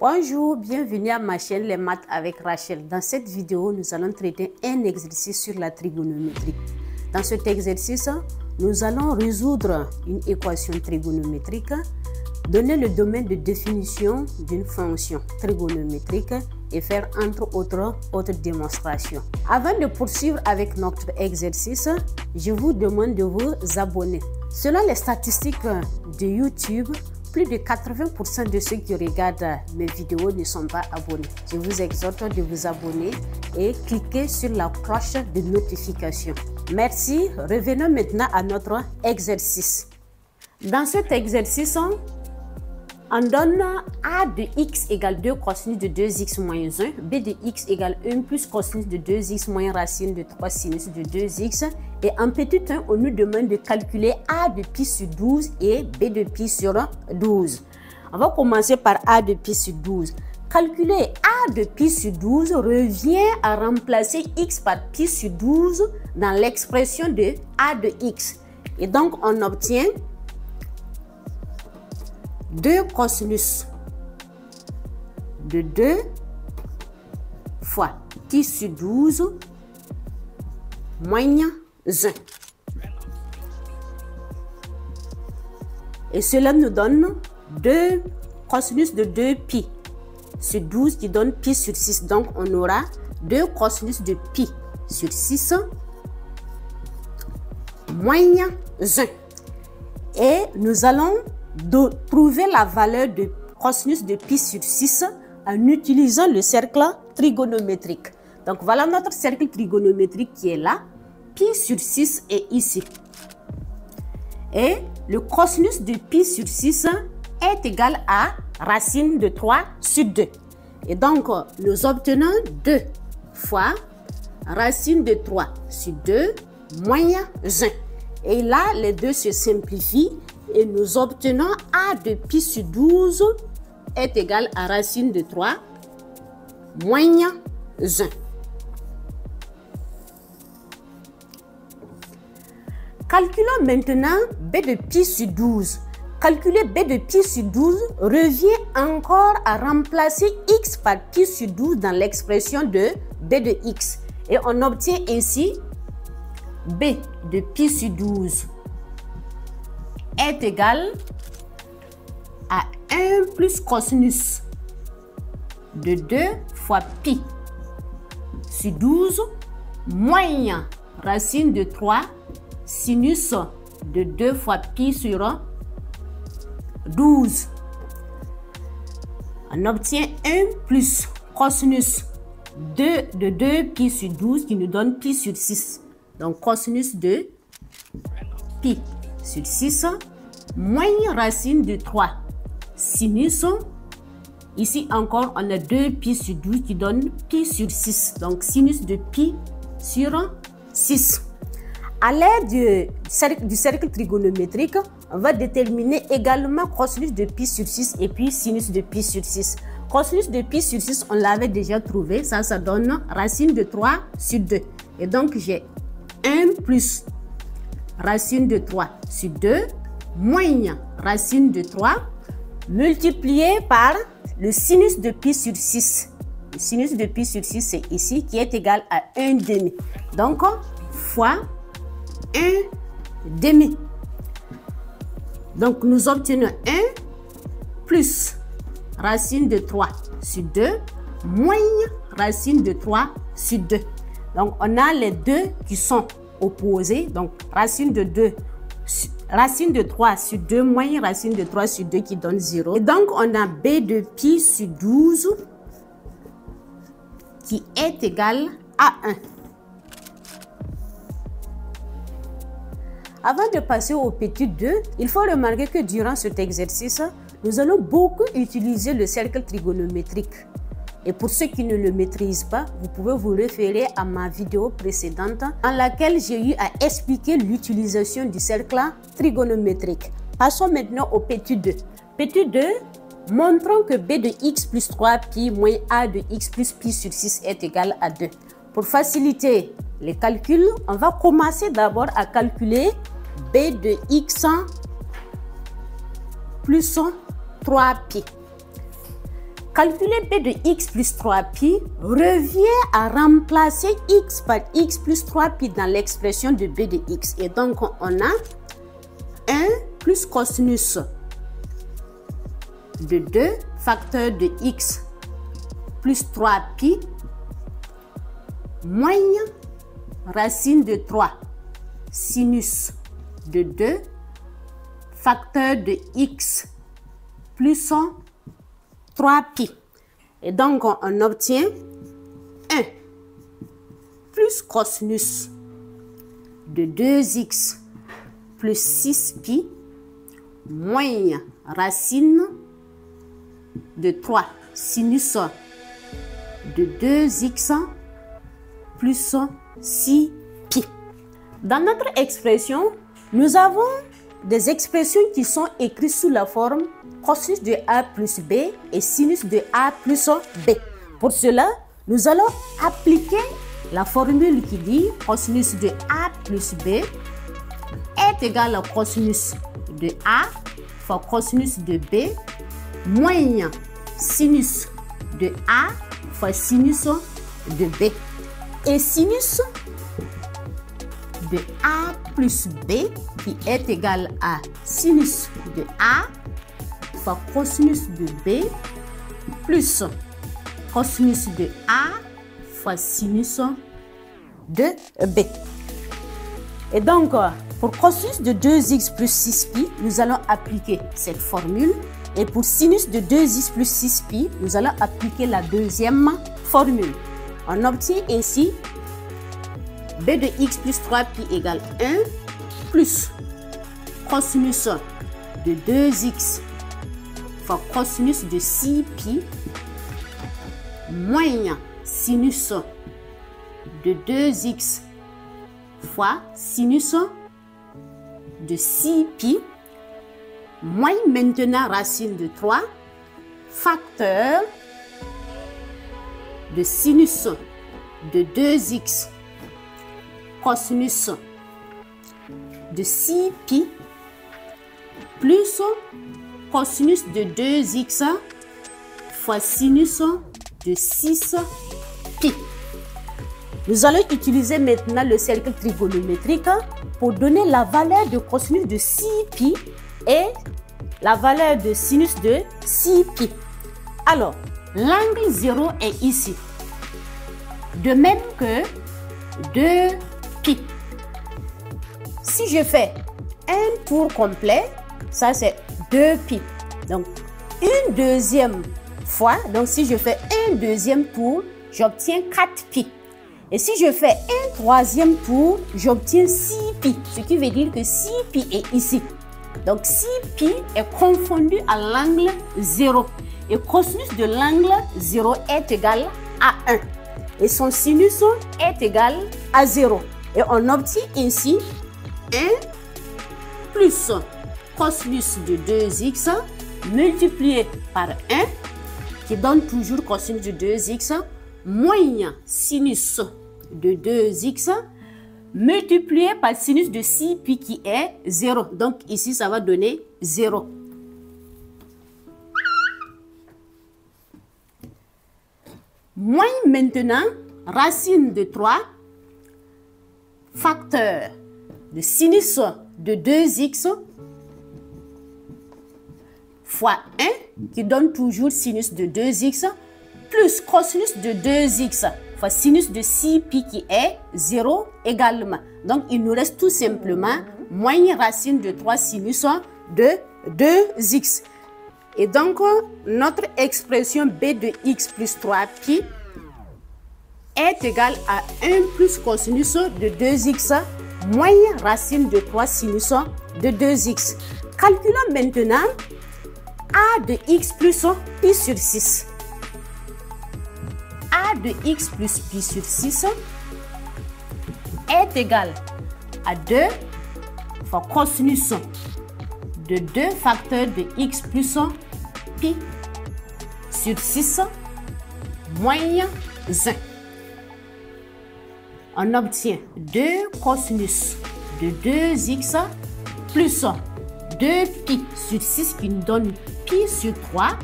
Bonjour, bienvenue à ma chaîne Les Maths avec Rachel. Dans cette vidéo, nous allons traiter un exercice sur la trigonométrie. Dans cet exercice, nous allons résoudre une équation trigonométrique, donner le domaine de définition d'une fonction trigonométrique et faire entre autres démonstrations. Avant de poursuivre avec notre exercice, je vous demande de vous abonner. Selon les statistiques de YouTube, plus de 80% de ceux qui regardent mes vidéos ne sont pas abonnés. Je vous exhorte de vous abonner et cliquer sur la cloche de notification. Merci. Revenons maintenant à notre exercice. Dans cet exercice, on donne a de x égale 2 cosinus de 2x moins 1, b de x égale 1 plus cosinus de 2x moins racine de 3 sinus de 2x. Et en petit 1, on nous demande de calculer a de pi sur 12 et b de pi sur 12. On va commencer par a de pi sur 12. Calculer a de pi sur 12 revient à remplacer x par pi sur 12 dans l'expression de a de x. Et donc, on obtient 2 cosinus de 2 fois pi sur 12 moins 1. Et cela nous donne 2 cosinus de 2 pi sur 12 qui donne pi sur 6. Donc, on aura 2 cosinus de pi sur 6 moins 1. Et nous allons trouver la valeur de cosinus de pi sur 6 en utilisant le cercle trigonométrique. Donc, voilà notre cercle trigonométrique qui est là. Pi sur 6 est ici. Et le cosinus de pi sur 6 est égal à racine de 3 sur 2. Et donc, nous obtenons 2 fois racine de 3 sur 2 moins 1. Et là, les deux se simplifient et nous obtenons a de pi sur 12 est égal à racine de 3 moins 1. Calculons maintenant b de pi sur 12. Calculer b de pi sur 12 revient encore à remplacer x par pi sur 12 dans l'expression de b de x. Et on obtient ainsi b de pi sur 12 est égal à 1 plus cosinus de 2 fois pi sur 12 moins racine de 3 sinus de 2 fois pi sur 12. On obtient 1 plus cosinus de 2 pi sur 12 qui nous donne pi sur 6. Donc, cosinus de pi sur 6 moins racine de 3 sinus. Ici encore, on a 2 pi sur 12 qui donne pi sur 6. Donc, sinus de pi sur 6. À l'aide du cercle trigonométrique, on va déterminer également cosinus de pi sur 6 et puis sinus de pi sur 6. Cosinus de pi sur 6, on l'avait déjà trouvé. Ça donne racine de 3 sur 2. Et donc, j'ai 1 plus racine de 3 sur 2 moins racine de 3 multiplié par le sinus de pi sur 6. Le sinus de pi sur 6, c'est ici, qui est égal à 1 demi. Donc, fois 1 demi. Donc, nous obtenons 1 plus racine de 3 sur 2 moins racine de 3 sur 2. Donc, on a les deux qui sont opposés. Donc, racine de 3 sur 2 moins racine de 3 sur 2 qui donne 0. Et donc, on a b de pi sur 12 qui est égal à 1. Avant de passer au petit 2, il faut remarquer que durant cet exercice, nous allons beaucoup utiliser le cercle trigonométrique. Et pour ceux qui ne le maîtrisent pas, vous pouvez vous référer à ma vidéo précédente dans laquelle j'ai eu à expliquer l'utilisation du cercle trigonométrique. Passons maintenant au petit 2. Petit 2, montrons que b de x plus 3 pi moins a de x plus pi sur 6 est égal à 2. Pour faciliter les calculs, on va commencer d'abord à calculer b de x plus 3pi. calculer b de x plus 3pi revient à remplacer x par x plus 3pi dans l'expression de b de x. Et donc, on a 1 plus cosinus de 2 facteur de x plus 3pi moins racine de 3 sinus de 2 facteur de x plus 3pi. Et donc, on obtient 1 plus cosinus de 2x plus 6pi moins racine de 3 sinus de 2x plus 6pi. Dans notre expression, nous avons des expressions qui sont écrites sous la forme cosinus de a plus b et sinus de a plus b. Pour cela, nous allons appliquer la formule qui dit cosinus de a plus b est égal à cosinus de a fois cosinus de b moins sinus de a fois sinus de b. Et sinus de a plus b qui est égal à sinus de a fois cosinus de b plus cosinus de a fois sinus de b. Et donc, pour cosinus de 2x plus 6pi, nous allons appliquer cette formule. Et pour sinus de 2x plus 6pi, nous allons appliquer la deuxième formule. On obtient ainsi b de x plus 3pi égale 1 plus cosinus de 2x fois cosinus de 6pi moins sinus de 2x fois sinus de 6pi moins maintenant racine de 3 facteur de sinus de 2x cosinus de 6pi plus cosinus de 2x fois sinus de 6pi. Nous allons utiliser maintenant le cercle trigonométrique pour donner la valeur de cosinus de 6pi et la valeur de sinus de 6pi. Alors, l'angle 0 est ici. De même que 2pi. Si je fais un tour complet, ça c'est 2pi. Donc, une deuxième fois, donc si je fais un deuxième tour, j'obtiens 4pi. Et si je fais un troisième tour, j'obtiens 6pi. Ce qui veut dire que 6pi est ici. Donc, 6pi est confondu à l'angle 0. Et cosinus de l'angle 0 est égal à 1. Et son sinus est égal à 0. Et on obtient ainsi 1 plus cosinus de 2x multiplié par 1, qui donne toujours cosinus de 2x, moins sinus de 2x, multiplié par sinus de 6pi qui est 0. Donc ici, ça va donner 0. Moins maintenant, racine de 3, facteur de sinus de 2x fois 1, qui donne toujours sinus de 2x, plus cosinus de 2x fois sinus de 6pi qui est 0 également. Donc, il nous reste tout simplement moins racine de 3 sinus de 2x. Et donc, notre expression b de x plus 3pi est égale à 1 plus cosinus de 2x moins racine de 3 sinus de 2x. Calculons maintenant a de x plus pi sur 6. A de x plus pi sur 6 est égal à 2 fois cosinus de 2 facteurs de x plus pi sur 6 moins 1. On obtient 2 cosinus de 2x plus 2pi sur 6 qui nous donne pi sur 3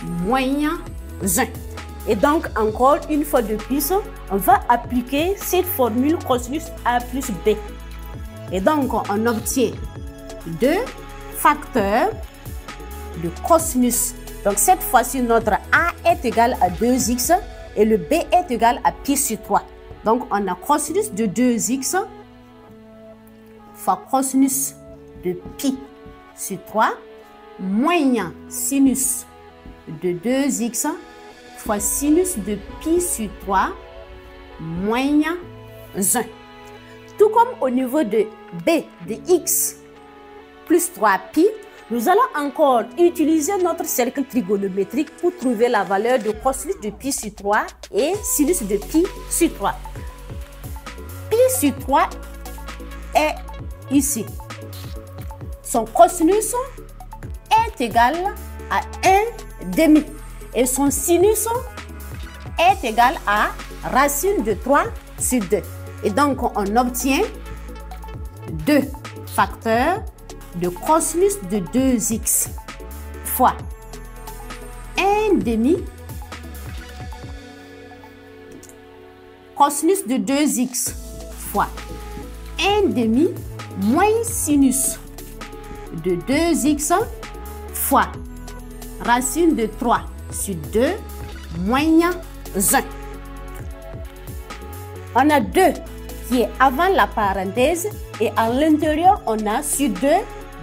moins 1. Et donc, encore une fois de plus, on va appliquer cette formule cosinus A plus B. Et donc, on obtient 2 facteurs de cosinus. Donc, cette fois-ci, notre A est égal à 2x et le B est égal à pi sur 3. Donc, on a cosinus de 2x fois cosinus de pi sur 3 moins sinus de 2x fois sinus de pi sur 3 moins 1. Tout comme au niveau de b de x plus 3pi, nous allons encore utiliser notre cercle trigonométrique pour trouver la valeur de cosinus de pi sur 3 et sinus de pi sur 3. Pi sur 3 est ici. Son cosinus est égal à 1 demi et son sinus est égal à racine de 3 sur 2. Et donc, on obtient 2 facteurs de cosinus de 2x fois 1 demi cosinus de 2x fois 1 demi moins sinus de 2x fois racine de 3 sur 2 moins 1. On a 2 qui est avant la parenthèse et à l'intérieur, on a sur 2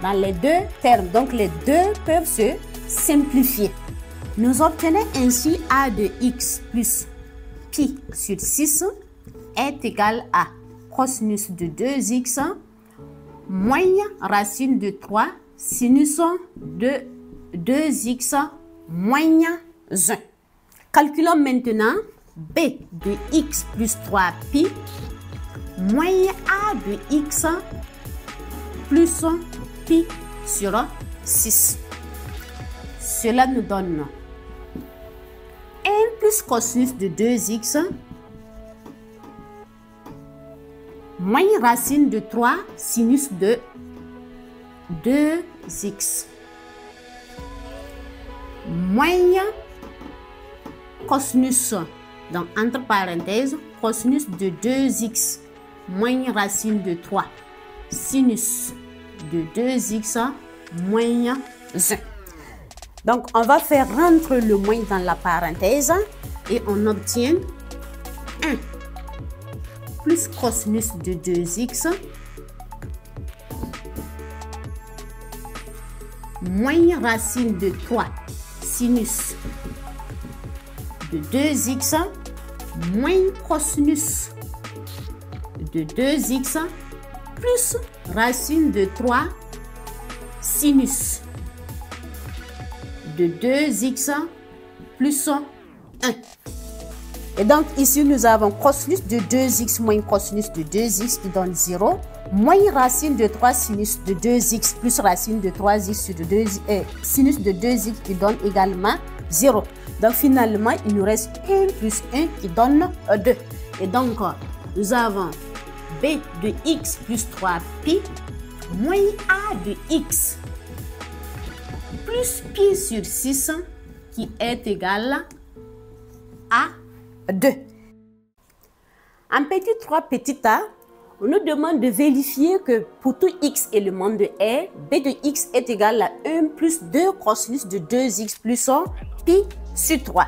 dans les deux termes. Donc, les deux peuvent se simplifier. Nous obtenons ainsi A de x plus pi sur 6 est égal à cosinus de 2x moins racine de 3 sinus de 2x moins 1. Calculons maintenant b de x plus 3pi moins a de x plus pi sur 6. Cela nous donne 1 plus cosinus de 2x moins racine de 3 sinus de 2x moins cosinus, donc entre parenthèses, cosinus de 2x moins racine de 3 sinus de 2x moins 1. Donc, on va faire rentrer le moins dans la parenthèse et on obtient 1 plus cosinus de 2x moins racine de 3 sinus de 2x moins cosinus de 2x plus racine de 3 sinus de 2x plus 1. Et donc ici nous avons cosinus de 2x moins cosinus de 2x qui donne 0, moins racine de 3 sinus de 2x plus racine de 3x sur 2x, sinus de 2x qui donne également 0. Donc finalement il nous reste 1 plus 1 qui donne 2. Et donc nous avons b de x plus 3pi moins a de x plus pi sur 6 qui est égal à 2. En petit 3 petit a, on nous demande de vérifier que pour tout x élément de R, b de x est égal à 1 plus 2 cosinus de 2x plus 1 pi sur 3.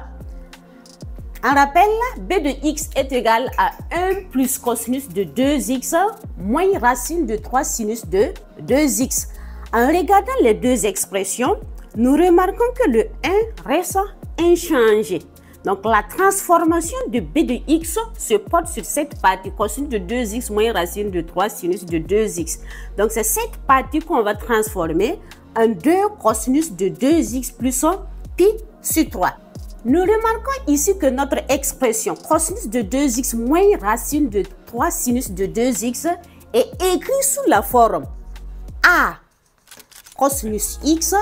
En rappel, b de x est égal à 1 plus cosinus de 2x moins racine de 3 sinus de 2x. En regardant les deux expressions, nous remarquons que le 1 reste inchangé. Donc, la transformation de b de x se porte sur cette partie cosinus de 2x moins racine de 3 sinus de 2x. Donc, c'est cette partie qu'on va transformer en 2 cosinus de 2x plus 1 pi sur 3. Nous remarquons ici que notre expression cosinus de 2x moins racine de 3 sinus de 2x est écrite sous la forme a cosinus x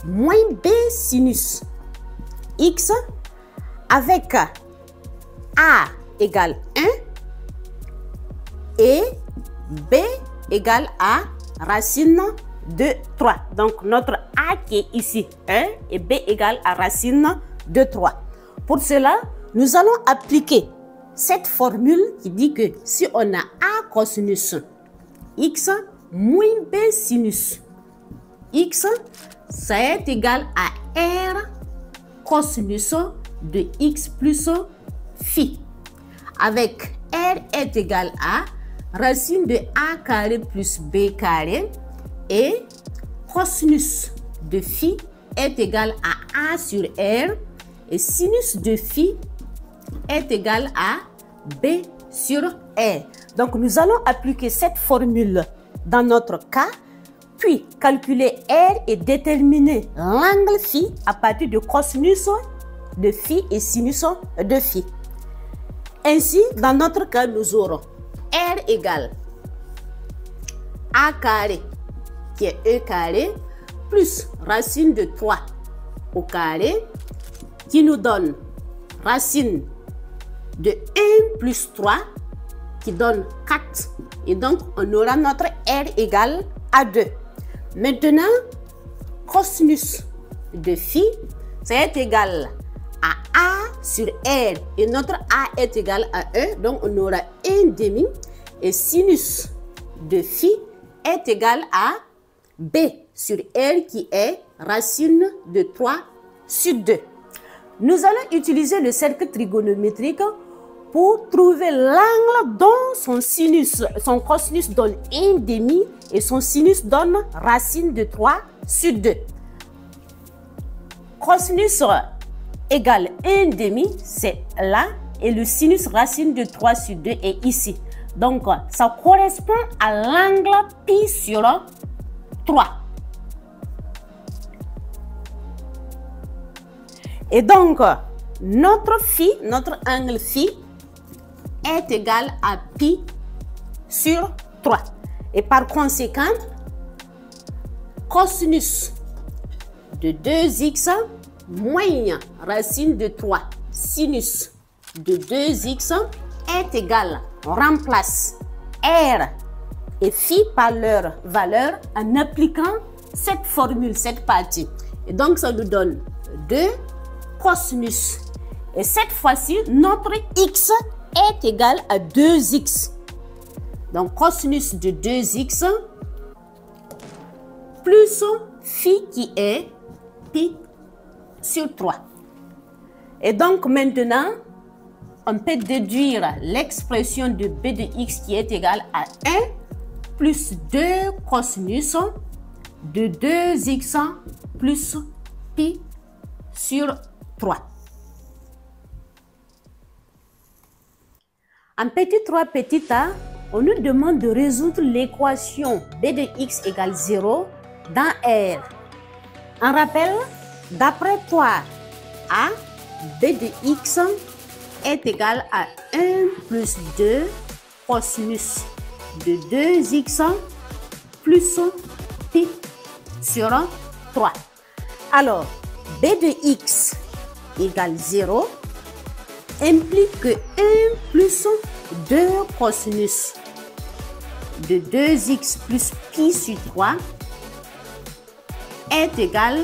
moins b sinus x avec a égale 1 et b égale a racine de 3. Donc, notre A qui est ici, 1, et B égale à racine de 3. Pour cela, nous allons appliquer cette formule qui dit que si on a A cosinus X moins B sinus X, ça est égal à R cosinus de X plus phi. Avec R est égal à racine de A carré plus B carré et cosinus de phi est égal à A sur R et sinus de phi est égal à B sur R. Donc, nous allons appliquer cette formule dans notre cas, puis calculer R et déterminer l'angle phi à partir de cosinus de phi et sinus de phi. Ainsi, dans notre cas, nous aurons R égale A carré, qui est E carré, plus racine de 3 au carré, qui nous donne racine de 1 plus 3, qui donne 4. Et donc, on aura notre R égale à 2. Maintenant, cosinus de phi, ça est égal à A sur R. Et notre A est égal à 1. Donc, on aura 1 demi. Et sinus de phi est égal à B sur R qui est racine de 3 sur 2. Nous allons utiliser le cercle trigonométrique pour trouver l'angle dont son cosinus donne 1 demi et son sinus donne racine de 3 sur 2. Cosinus égale 1 demi, c'est là, et le sinus racine de 3 sur 2 est ici. Donc, ça correspond à l'angle pi sur 3. Et donc, notre angle phi est égal à pi sur 3. Et par conséquent, cosinus de 2x moins racine de 3 sinus de 2x est égal, on remplace R et phi par leur valeur en appliquant cette formule, cette partie. Et donc, ça nous donne 2 cosinus. Et cette fois-ci, notre x est égal à 2x. Donc, cosinus de 2x plus phi qui est pi sur 3. Et donc, maintenant, on peut déduire l'expression de b de x qui est égale à 1 plus 2 cosinus de 2x plus pi sur 3. En petit 3 petit a, on nous demande de résoudre l'équation b de x égale 0 dans R. En rappel, d'après toi, a, b de x est égal à 1 plus 2 cosinus de 2x plus pi sur 3. Alors, b de x égale 0 implique que 1 plus 2 cosinus de 2x plus pi sur 3 est égal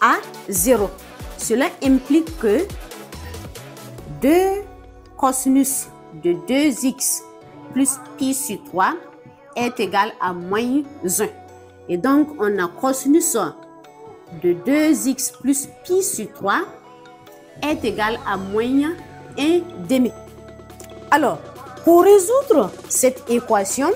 à 0. Cela implique que 2 cosinus de 2x plus pi sur 3 est égal à moins 1. Et donc, on a cosinus de 2x plus pi sur 3 est égal à moins 1 demi. Alors, pour résoudre cette équation,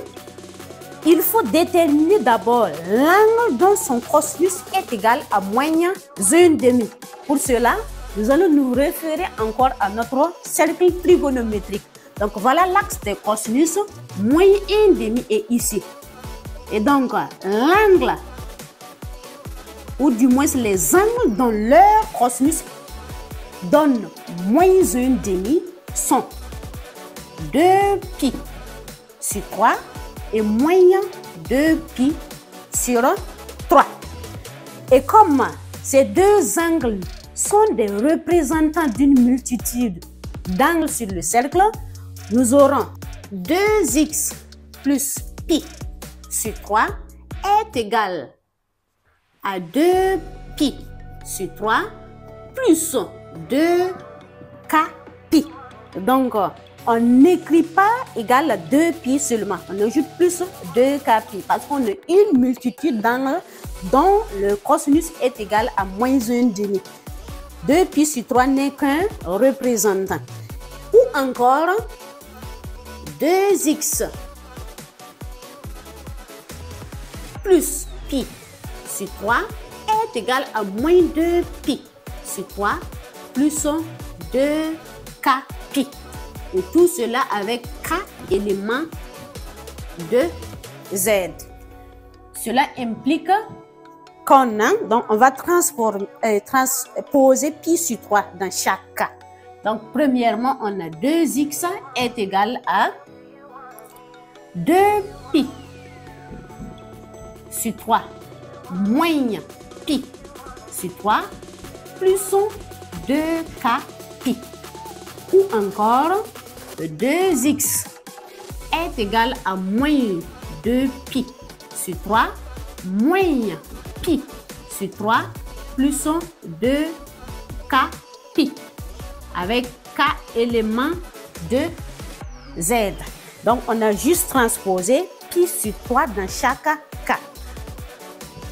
il faut déterminer d'abord l'angle dont son cosinus est égal à moins 1 demi. Pour cela, nous allons nous référer encore à notre cercle trigonométrique. Donc, voilà l'axe des cosinus, moins 1 demi est ici. Et donc, l'angle, ou du moins les angles dont leur cosinus donne moins 1 demi sont 2 pi sur 3 et moins 2 pi sur 3. Et comme ces deux angles sont des représentants d'une multitude d'angles sur le cercle, nous aurons 2x plus pi sur 3 est égal à 2 pi sur 3 plus 2k pi. Donc, on n'écrit pas égal à 2 pi seulement. On ajoute plus 2k pi parce qu'on a une multitude dont le cosinus est égal à moins 1/2. 2 pi sur 3 n'est qu'un représentant. Ou encore 2x plus pi sur 3 est égal à moins 2 pi sur 3 plus 2k pi. Et tout cela avec k éléments de z. Cela implique qu'on a, donc on va transposer pi sur 3 dans chaque cas. Donc premièrement, on a 2x est égal à 2 pi sur 3 moins pi sur 3 plus 2k pi. Ou encore 2x est égal à moins 2 pi sur 3 moins pi sur 3 plus 2k pi avec k éléments de z. Donc on a juste transposé pi sur 3 dans chaque cas.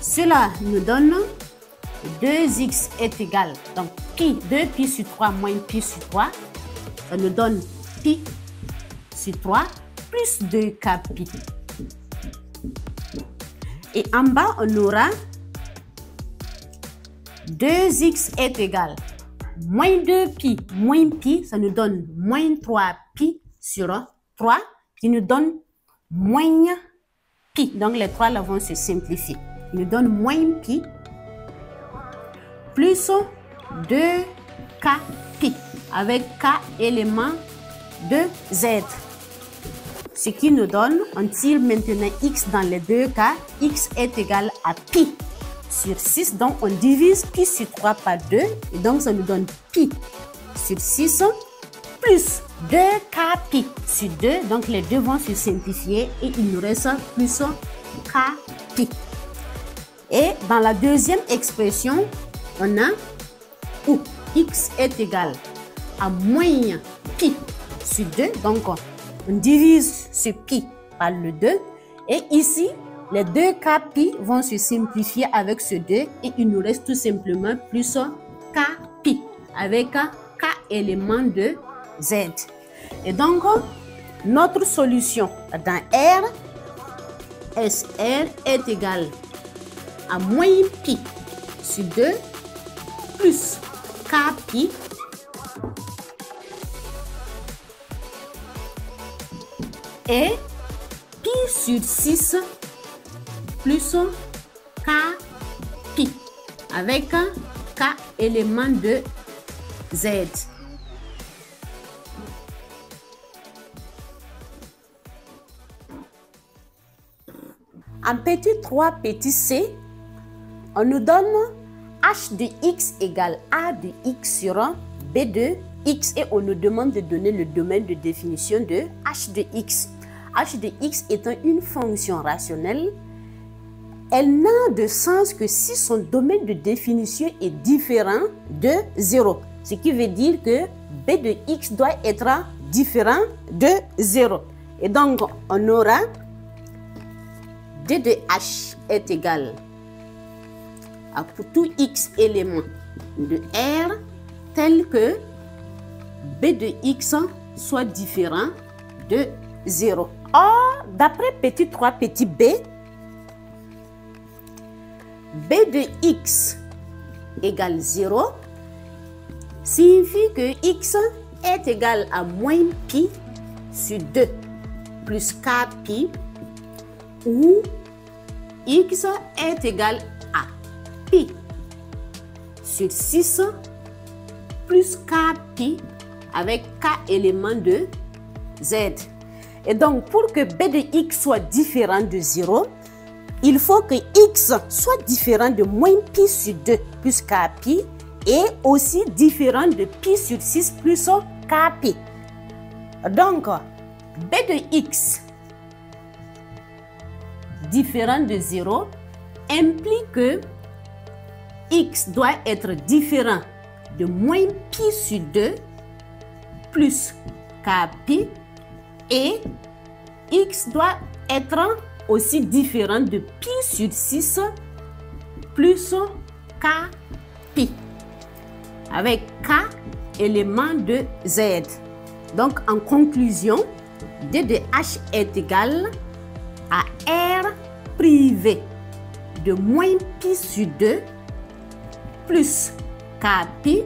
Cela nous donne 2x est égal, donc pi, 2 pi sur 3 moins pi sur 3, ça nous donne pi sur 3 plus 2k pi. Et en bas, on aura 2x est égal moins 2 pi moins pi, ça nous donne moins 3 pi sur 3, qui nous donne moins pi. Donc les trois là vont se simplifier. Il nous donne moins pi plus 2k pi avec k éléments de z. Ce qui nous donne, on tire maintenant x dans les deux cas, x est égal à pi sur 6, donc on divise pi sur 3 par 2, et donc ça nous donne pi sur 6 plus 2k pi sur 2, donc les deux vont se simplifier et il nous reste plus k pi. Et dans la deuxième expression, on a où x est égal à moins pi sur 2, donc on divise ce pi par le 2, et ici, les 2k pi vont se simplifier avec ce 2 et il nous reste tout simplement plus k pi avec k éléments de z. Et donc, notre solution dans R, SR est égal à moins pi sur 2 plus k pi et pi sur 6 plus k pi avec k éléments de z. En petit 3, petit c, on nous donne h de x égale a de x sur b de x et on nous demande de donner le domaine de définition de h de x. H de x étant une fonction rationnelle, elle n'a de sens que si son domaine de définition est différent de 0. Ce qui veut dire que b de x doit être différent de 0. Et donc, on aura d de h est égal à pour tout x élément de R tel que b de x soit différent de 0. Or, d'après petit 3, petit b, b de x égale 0 signifie que x est égal à moins pi sur 2 plus k pi où x est égal à pi sur 6 plus k pi avec k éléments de z. Et donc, pour que b de x soit différent de 0, il faut que x soit différent de moins pi sur 2 plus k pi et aussi différent de pi sur 6 plus k pi. Donc, b de x différent de 0 implique que x doit être différent de moins pi sur 2 plus k pi et x doit être aussi différent de pi sur 6 plus k pi avec k élément de z. Donc en conclusion, d de h est égal à r privé de moins pi sur 2 plus k pi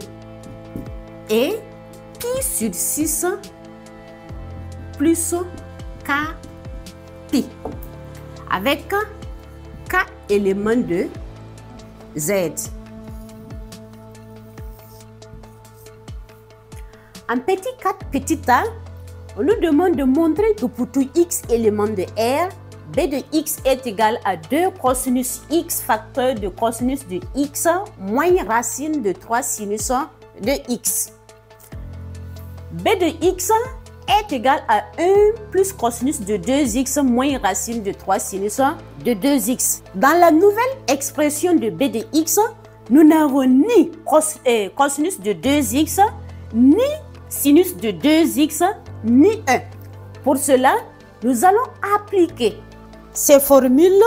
et pi sur 6 plus k pi avec k élément de z. En petit 4 petit a, on nous demande de montrer que pour tout x élément de R, b de x est égal à 2 cosinus x facteur de cosinus de x moins racine de 3 sinus de x. b de x est égal à 1 plus cosinus de 2x moins racine de 3 sinus de 2x. Dans la nouvelle expression de b de x, nous n'avons ni cosinus de 2x, ni sinus de 2x, ni 1. Pour cela, nous allons appliquer ces formules.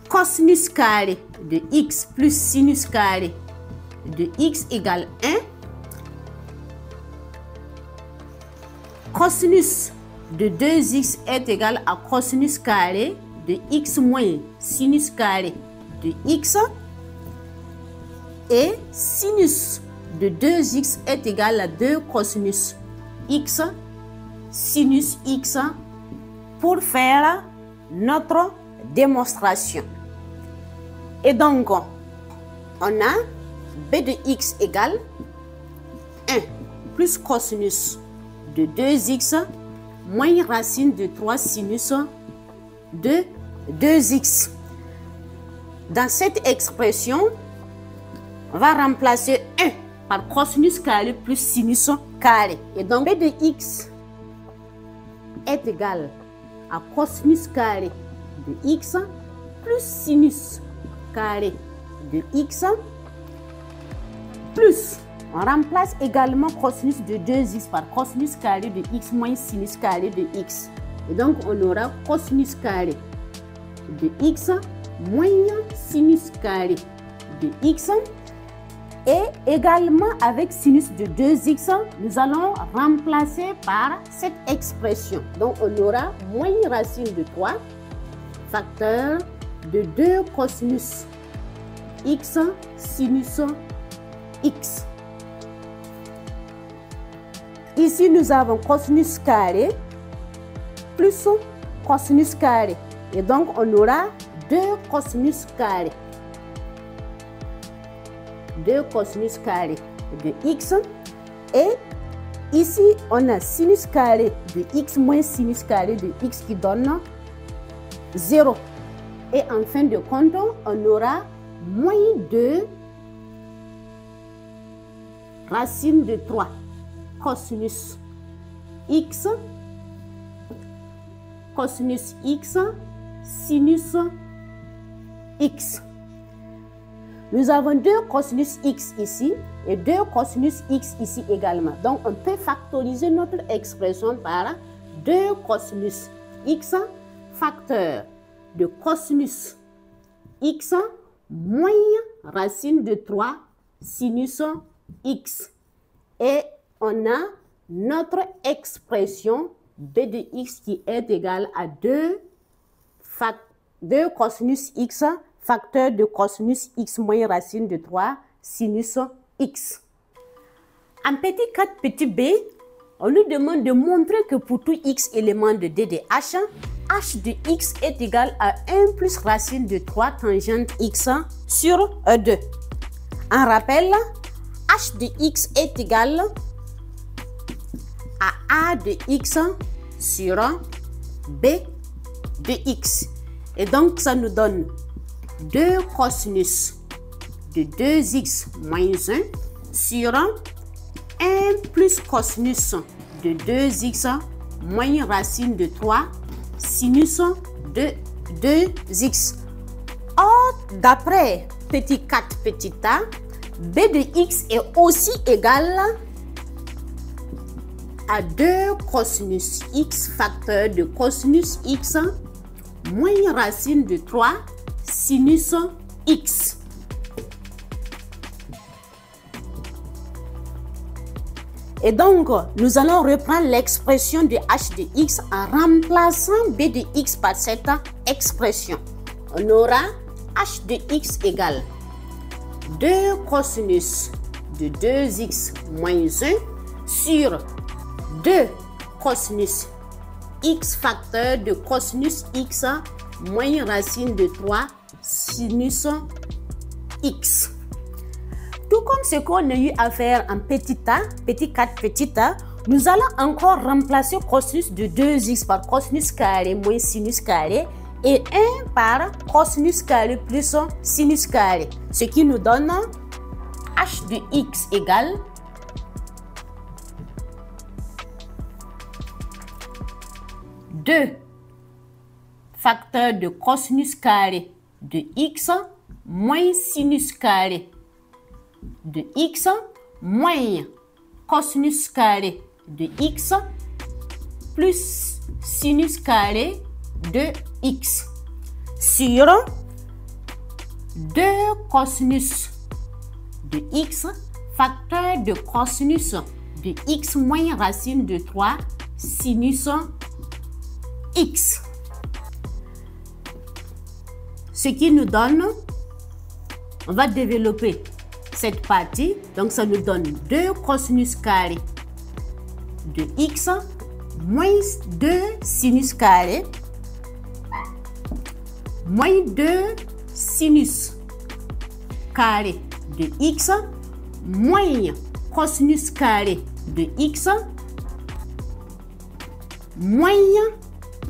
Cosinus carré de x plus sinus carré de x égale 1. Cosinus de 2x est égal à cosinus carré de x moins sinus carré de x. Et sinus de 2x est égal à 2 cosinus x sinus x pour faire notre démonstration. Et donc, on a b de x égale 1 plus cosinus de 2x moins racine de 3 sinus de 2x. Dans cette expression, on va remplacer 1 par cosinus carré plus sinus carré. Et donc, b de x est égal à cosinus carré de x plus sinus carré de x plus, on remplace également cosinus de 2x par cosinus carré de x moins sinus carré de x. Et donc, on aura cosinus carré de x moins sinus carré de x. Et également avec sinus de 2x, nous allons remplacer par cette expression. Donc, on aura moins racine de 3 facteur de 2 cosinus x sinus x. Ici, nous avons cosinus carré plus cosinus carré. Et donc, on aura 2 cosinus carré. 2 cosinus carré de x. Et ici, on a sinus carré de x moins sinus carré de x qui donne 0. Et en fin de compte, on aura moins 2 racine de 3 cosinus x sinus x. Nous avons 2 cosinus x ici et 2 cosinus x ici également. Donc, on peut factoriser notre expression par 2 cosinus x facteur de cosinus x moins racine de 3 sinus x. Et on a notre expression b de x qui est égale à 2 cosinus x facteur de cosinus x moins racine de 3 sinus x. En petit 4 petit b, on nous demande de montrer que pour tout x élément de d de h, h de x est égal à 1 plus racine de 3 tangente x sur 2. En rappel, h de x est égal à a de x sur b de x. Et donc, ça nous donne 2 cosinus de 2x moins 1 sur 1 plus cosinus de 2x moins racine de 3 sinus de 2x. Or, d'après petit 4 petit a, b de x est aussi égal à 2 cosinus x facteur de cosinus x moins racine de 3 sinus x. Et donc, nous allons reprendre l'expression de h de x en remplaçant b de x par cette expression. On aura h de x égale 2 cosinus de 2x moins 1 sur 2 cosinus x facteur de cosinus x moins racine de 3 sinus x. Tout comme ce qu'on a eu à faire en petit a, petit 4 petit a, nous allons encore remplacer cosinus de 2x par cosinus carré moins sinus carré et 1 par cosinus carré plus sinus carré, ce qui nous donne h de x égale 2 facteur de cosinus carré de x moins sinus carré de x moins cosinus carré de x plus sinus carré de x sur 2 cosinus de x facteur de cosinus de x moins racine de 3 sinus x. Ce qui nous donne, on va développer cette partie, donc ça nous donne 2 cosinus carré de x moins 2 sinus carré moins 2 sinus carré de x moins cosinus carré de x moins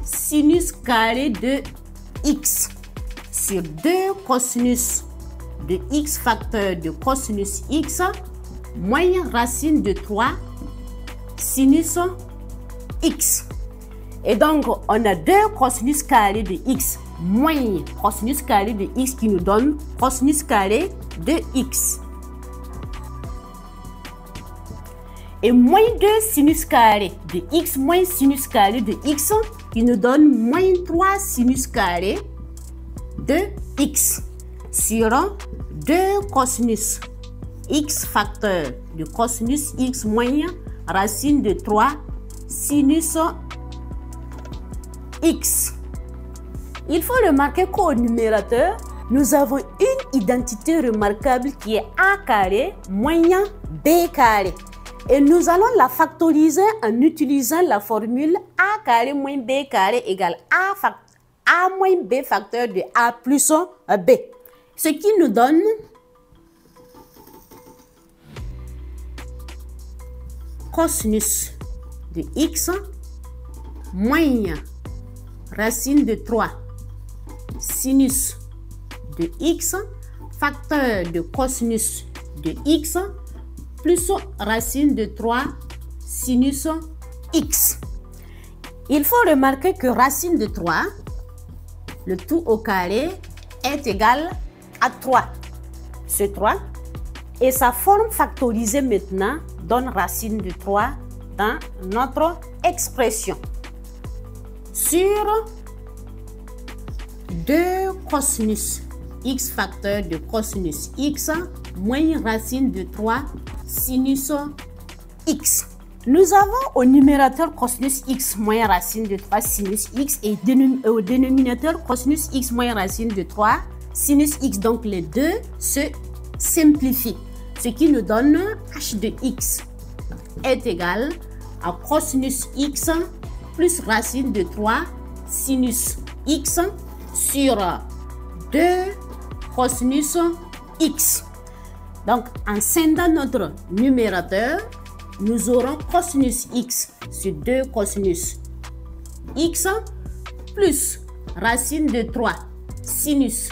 sinus carré de x sur 2 cosinus de x facteur de cosinus x moins racine de 3 sinus x. Et donc, on a 2 cosinus carré de x moins cosinus carré de x qui nous donne cosinus carré de x. Et moins 2 sinus carré de x moins sinus carré de x qui nous donne moins 3 sinus carré de x sur 2 cosinus x facteur de cosinus x moins racine de 3 sinus x. Il faut remarquer qu'au numérateur, nous avons une identité remarquable qui est a carré moins b carré. Et nous allons la factoriser en utilisant la formule a carré moins b carré égale a moins b facteur de a plus b. Ce qui nous donne cosinus de x moins racine de 3 sinus de x facteur de cosinus de x plus racine de 3 sinus x. Il faut remarquer que racine de 3, le tout au carré, est égal à 3. Ce 3 et sa forme factorisée maintenant donne racine de 3 dans notre expression. Sur 2 cosinus x facteur de cosinus x moins racine de 3 sinus x. Nous avons au numérateur cosinus x moins racine de 3 sinus x et au dénominateur cosinus x moins racine de 3 sinus x. Donc les deux se simplifient. Ce qui nous donne h de x est égal à cosinus x plus racine de 3 sinus x sur 2 cosinus x. Donc, en scindant notre numérateur, nous aurons cosinus x sur 2 cosinus x plus racine de 3 sinus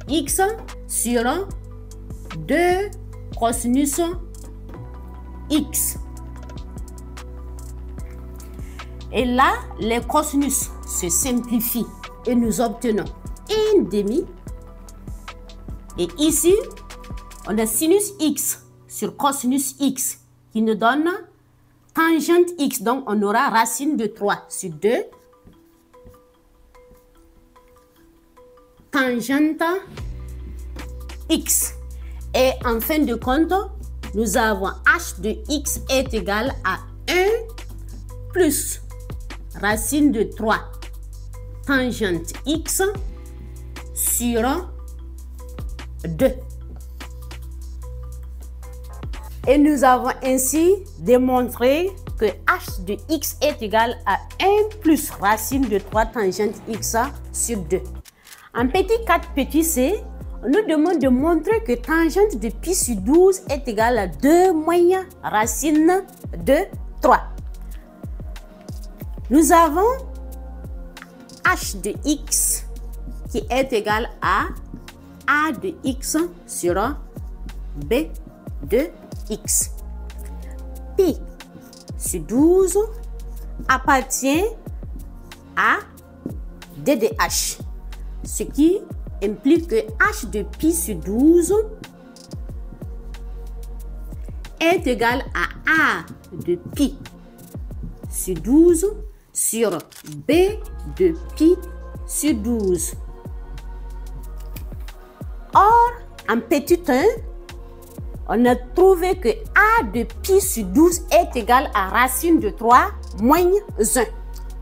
x sur 2 cosinus x. Et là, les cosinus se simplifient et nous obtenons 1 demi Et ici, on a sinus x sur cosinus x qui nous donne tangente x. Donc, on aura racine de 3 sur 2. Tangente x. Et en fin de compte, nous avons h de x est égal à 1 plus racine de 3 tangente x sur 2. Et nous avons ainsi démontré que h de x est égal à 1 plus racine de 3 tangente x sur 2. En petit 4 petit c, on nous demande de montrer que tangente de pi sur 12 est égal à 2 moins racine de 3. Nous avons h de x qui est égal à a de x sur b de x. Pi sur 12 appartient à d de h, ce qui implique que h de pi sur 12 est égal à a de pi sur 12 sur b de pi sur 12. Or, en petit 1, on a trouvé que a de pi sur 12 est égal à racine de 3 moins 1.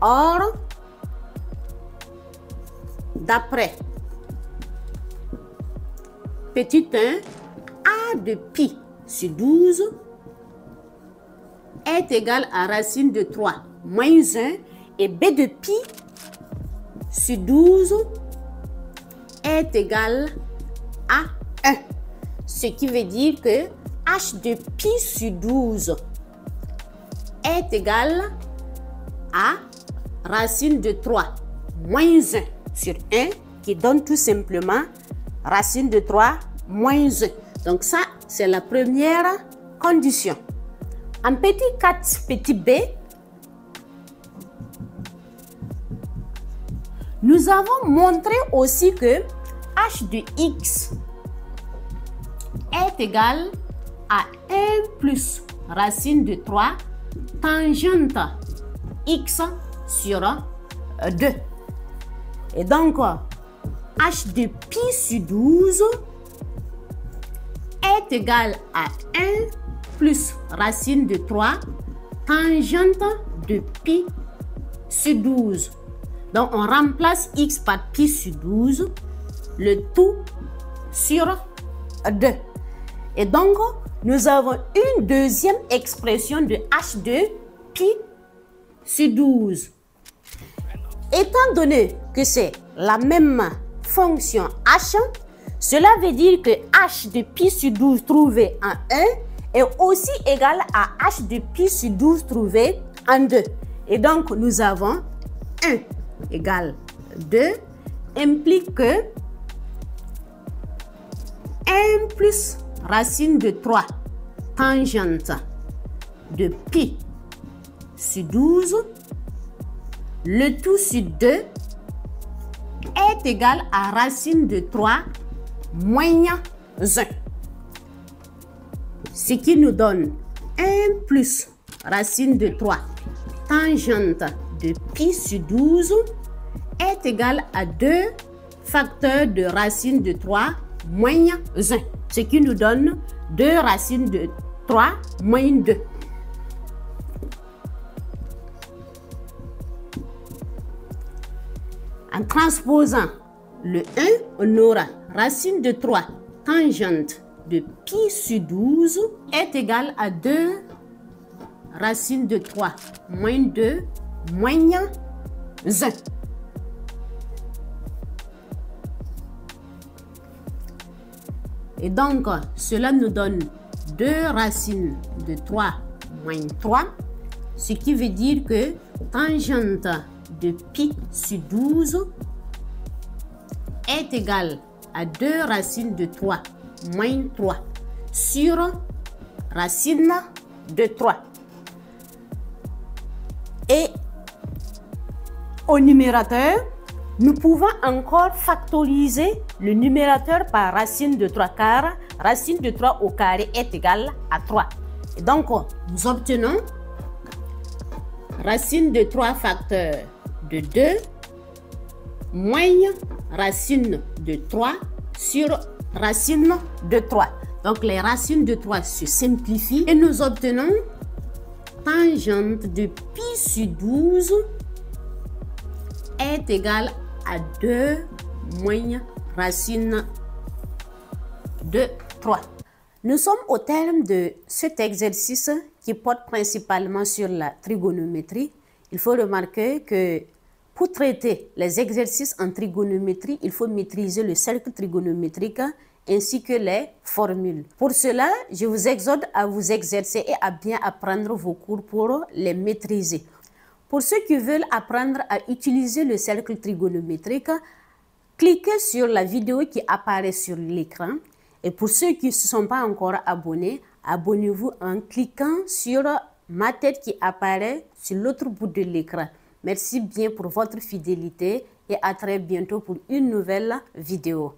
Or, d'après petit 1, a de pi sur 12 est égal à racine de 3 moins 1 et b de pi sur 12 est égal à 1. Ce qui veut dire que h de pi sur 12 est égal à racine de 3 moins 1 sur 1 qui donne tout simplement racine de 3 moins 1. Donc ça, c'est la première condition. En petit 4 petit b, nous avons montré aussi que h de x est égal à 1 plus racine de 3 tangente x sur 2. Et donc, h de pi sur 12 est égal à 1 plus racine de 3 tangente de pi sur 12. Donc, on remplace x par pi sur 12, le tout sur 2. Et donc, nous avons une deuxième expression de h de pi sur 12. Étant donné que c'est la même fonction h, cela veut dire que h de pi sur 12 trouvé en 1 est aussi égal à h de pi sur 12 trouvé en 2. Et donc, nous avons 1 égale 2 implique que 1 plus racine de 3 tangente de pi sur 12, le tout sur 2 est égal à racine de 3 moins 1. Ce qui nous donne 1 plus racine de 3 tangente de pi sur 12 est égal à 2 facteurs de racine de 3 moins 1. Ce qui nous donne 2 racines de 3 moins 2. En transposant le 1, on aura racine de 3 tangente de pi sur 12 est égal à 2 racine de 3 moins 2 moins 1. Et donc, cela nous donne 2 racines de 3 moins 3, ce qui veut dire que tangente de pi sur 12 est égal à 2 racines de 3 moins 3 sur racine de 3. Et au numérateur, Nous pouvons encore factoriser le numérateur par racine de 3 quarts. Racine de 3 au carré est égale à 3. Et donc, nous obtenons racine de 3 facteurs de 2 moins racine de 3 sur racine de 3. Donc, les racines de 3 se simplifient et nous obtenons tangente de pi sur 12 est égale à 2 moins racine de 3. Nous sommes au terme de cet exercice qui porte principalement sur la trigonométrie. Il faut remarquer que pour traiter les exercices en trigonométrie, il faut maîtriser le cercle trigonométrique ainsi que les formules. Pour cela, je vous exhorte à vous exercer et à bien apprendre vos cours pour les maîtriser. Pour ceux qui veulent apprendre à utiliser le cercle trigonométrique, cliquez sur la vidéo qui apparaît sur l'écran. Et pour ceux qui ne se sont pas encore abonnés, abonnez-vous en cliquant sur ma tête qui apparaît sur l'autre bout de l'écran. Merci bien pour votre fidélité et à très bientôt pour une nouvelle vidéo.